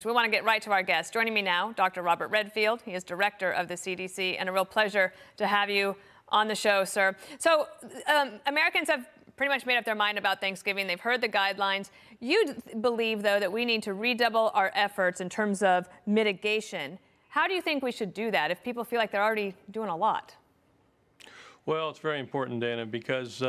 We want to get right to our guest. Joining me now, Dr. Robert Redfield. He is director of the CDC, and a real pleasure to have you on the show, sir. So Americans have pretty much made up their mind about Thanksgiving. They've heard the guidelines. You believe, though, that we need to redouble our efforts in terms of mitigation. How do you think we should do that if people feel like they're already doing a lot? Well, it's very important, Dana, because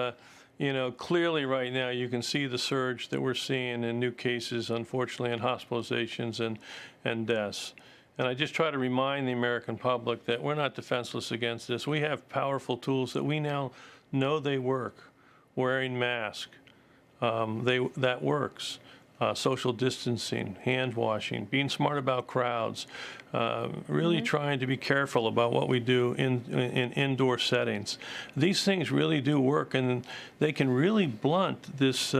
clearly right now you can see the surge that we're seeing in new cases, unfortunately, in hospitalizations and deaths. And I just try to remind the American public that we're not defenseless against this. We have powerful tools that we now know they work. Wearing masks, that works. Social distancing, hand washing, being smart about crowds, really trying to be careful about what we do in indoor settings. These things really do work, and they can really blunt this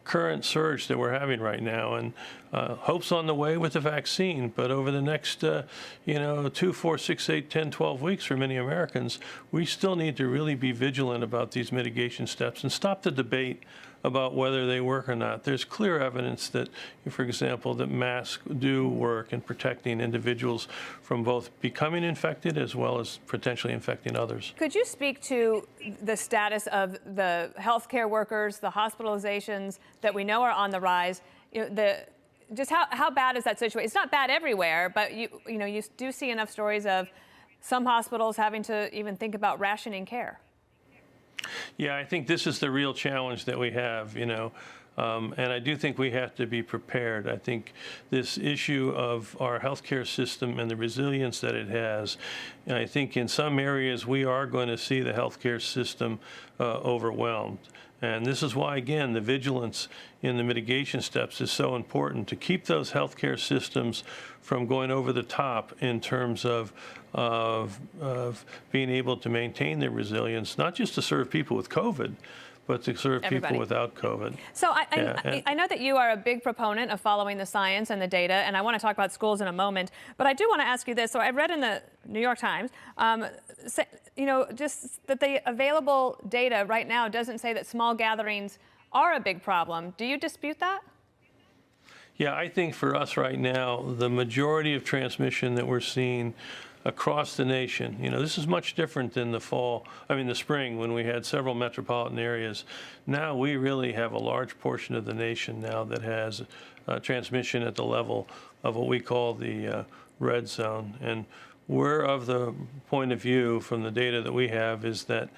current surge that we're having right now. And hope's on the way with the vaccine, but over the next 2, 4, 6, 8, 10, 12 weeks for many Americans, we still need to really be vigilant about these mitigation steps and stop the debate about whether they work or not. There's clear evidence that, for example, that masks do work in protecting individuals from both becoming infected as well as potentially infecting others. Could you speak to the status of the healthcare workers, the hospitalizations that we know are on the rise? Just how bad is that situation? It's not bad everywhere, but you do see enough stories of some hospitals having to even think about rationing care. Yeah, I think this is the real challenge that we have, and I do think we have to be prepared. I think this issue of our healthcare system and the resilience that it has, and I think in some areas we are going to see the healthcare system overwhelmed. And this is why, again, the vigilance in the mitigation steps is so important to keep those healthcare systems from going over the top in terms of being able to maintain their resilience, not just to serve people with COVID, but to serve people without COVID. So I know that you are a big proponent of following the science and the data, and I want to talk about schools in a moment, but I do want to ask you this. So I read in the New York Times, just that the available data right now doesn't say that small gatherings are a big problem. Do you dispute that? Yeah, I think for us right now, the majority of transmission that we're seeing across the nation, this is much different than the spring when we had several metropolitan areas. Now we really have a large portion of the nation now that has transmission at the level of what we call the red zone. And we're of the point of view from the data that we have is that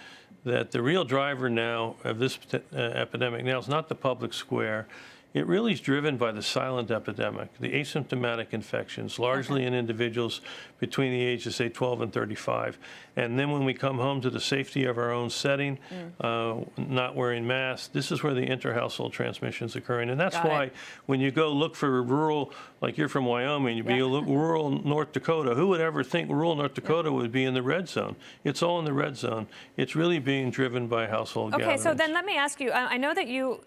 the real driver now of this epidemic now is not the public square. It really is driven by the silent epidemic, the asymptomatic infections, largely in individuals between the ages, say, 12 and 35. And then when we come home to the safety of our own setting, not wearing masks, this is where the inter-household transmission is occurring. And that's why when you go look for rural, like you're from Wyoming, you look rural North Dakota, who would ever think rural North Dakota would be in the red zone? It's all in the red zone. It's really being driven by household gatherings. Okay, so then let me ask you, I know that you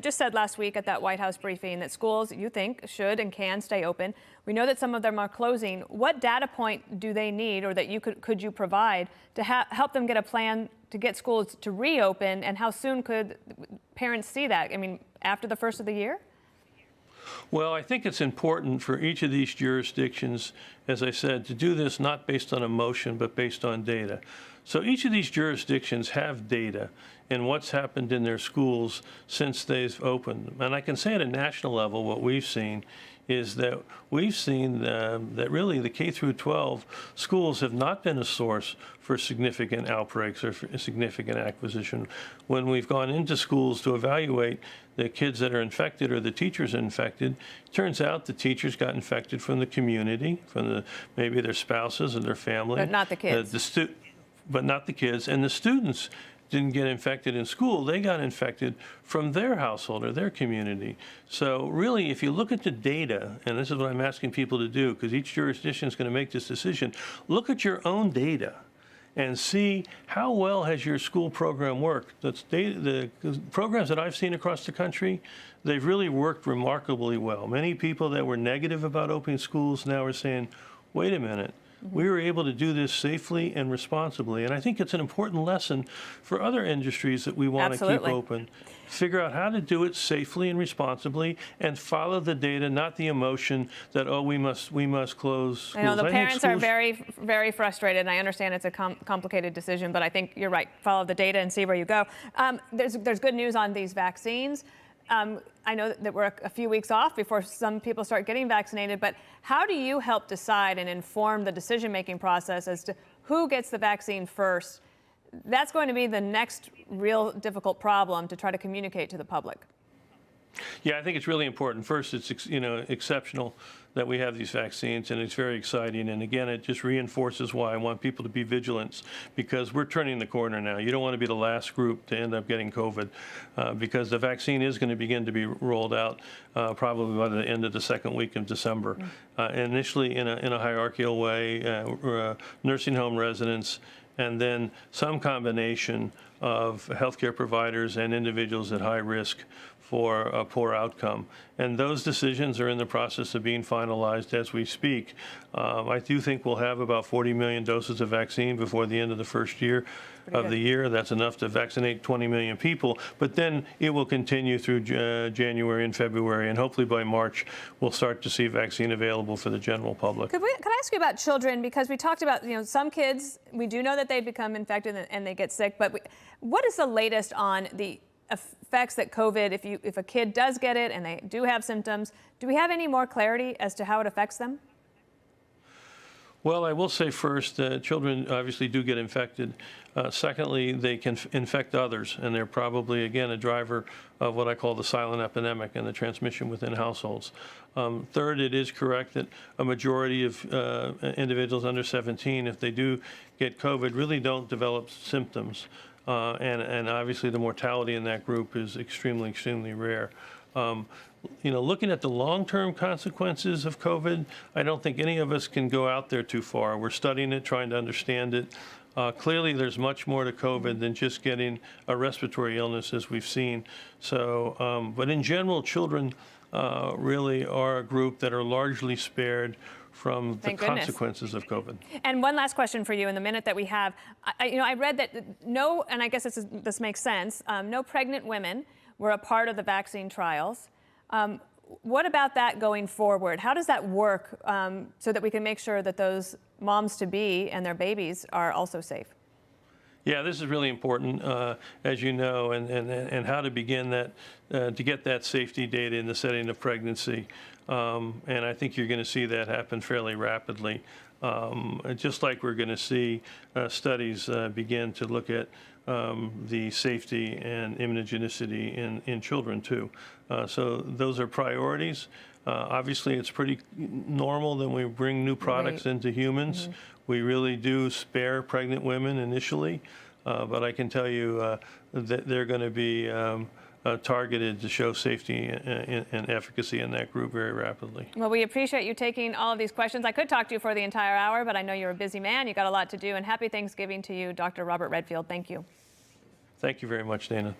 just said last week at that White House briefing that schools, you think, should and can stay open. We know that some of them are closing. What data point do they need, or that you could you provide to help them get a plan to get schools to reopen, and how soon could parents see that? I mean, after the first of the year? Well, I think it's important for each of these jurisdictions, as I said, to do this not based on emotion, but based on data. So each of these jurisdictions have data in what's happened in their schools since they've opened. And I can say at a national level what we've seen is that we've seen that really the K through 12 schools have not been a source for significant outbreaks or for significant acquisition. When we've gone into schools to evaluate the kids that are infected or the teachers infected, it turns out the teachers got infected from the community, from maybe their spouses or their family. But not the kids. But not the kids. And the students didn't get infected in school, they got infected from their household or their community. So really, if you look at the data, and this is what I'm asking people to do, because each jurisdiction is going to make this decision, look at your own data and see how well has your school program worked. The programs that I've seen across the country, they've really worked remarkably well. Many people that were negative about opening schools now are saying, wait a minute, We were able to do this safely and responsibly. And I think it's an important lesson for other industries that we want to keep Absolutely. open. Figure out how to do it safely and responsibly and follow the data, not the emotion that, oh, we must close schools. I know the think parents are schools- very, very frustrated, and I understand it's a complicated decision, but I think you're right. Follow the data and see where you go. There's good news on these vaccines. I know that we're a few weeks off before some people start getting vaccinated, but how do you help decide and inform the decision-making process as to who gets the vaccine first? That's going to be the next real difficult problem to try to communicate to the public. Yeah, I think it's really important. First, it's exceptional that we have these vaccines, and it's very exciting. And again, it just reinforces why I want people to be vigilant, because we're turning the corner now. You don't want to be the last group to end up getting COVID, because the vaccine is going to begin to be rolled out probably by the end of the second week of December. Initially in a hierarchical way, nursing home residents, and then some combination of healthcare providers and individuals at high risk for a poor outcome. And those decisions are in the process of being finalized as we speak. I do think we'll have about 40 million doses of vaccine before the end of the first year of the year. That's enough to vaccinate 20 million people, but then it will continue through January and February, and hopefully by March we'll start to see vaccine available for the general public. Could I ask you about children? Because we talked about, some kids, we do know that they become infected and they get sick, but what is the latest on the effects that COVID, if a kid does get it and they do have symptoms, do we have any more clarity as to how it affects them? Well, I will say first, children obviously do get infected. Secondly, they can infect others, and they're probably, again, a driver of what I call the silent epidemic and the transmission within households. Third, it is correct that a majority of individuals under 17, if they do get COVID, really don't develop symptoms. And obviously the mortality in that group is extremely, extremely rare. Looking at the long-term consequences of COVID, I don't think any of us can go out there too far. We're studying it, trying to understand it. Clearly, there's much more to COVID than just getting a respiratory illness, as we've seen. So, but in general, children really are a group that are largely spared from the consequences of COVID. And one last question for you in the minute that we have. I read that and I guess this makes sense, no pregnant women were a part of the vaccine trials. What about that going forward? How does that work so that we can make sure that those moms-to-be and their babies are also safe? Yeah, this is really important, as you know, and how to begin that, to get that safety data in the setting of pregnancy. And I think you're going to see that happen fairly rapidly. Just like we're going to see studies begin to look at the safety and immunogenicity in children too. So those are priorities. Obviously, it's pretty normal that we bring new products into humans. We really do spare pregnant women initially, but I can tell you that they're going to be targeted to show safety and efficacy in that group very rapidly. Well, we appreciate you taking all of these questions. I could talk to you for the entire hour, but I know you're a busy man. You got a lot to do, and happy Thanksgiving to you, Dr. Robert Redfield. Thank you. Thank you very much, Dana.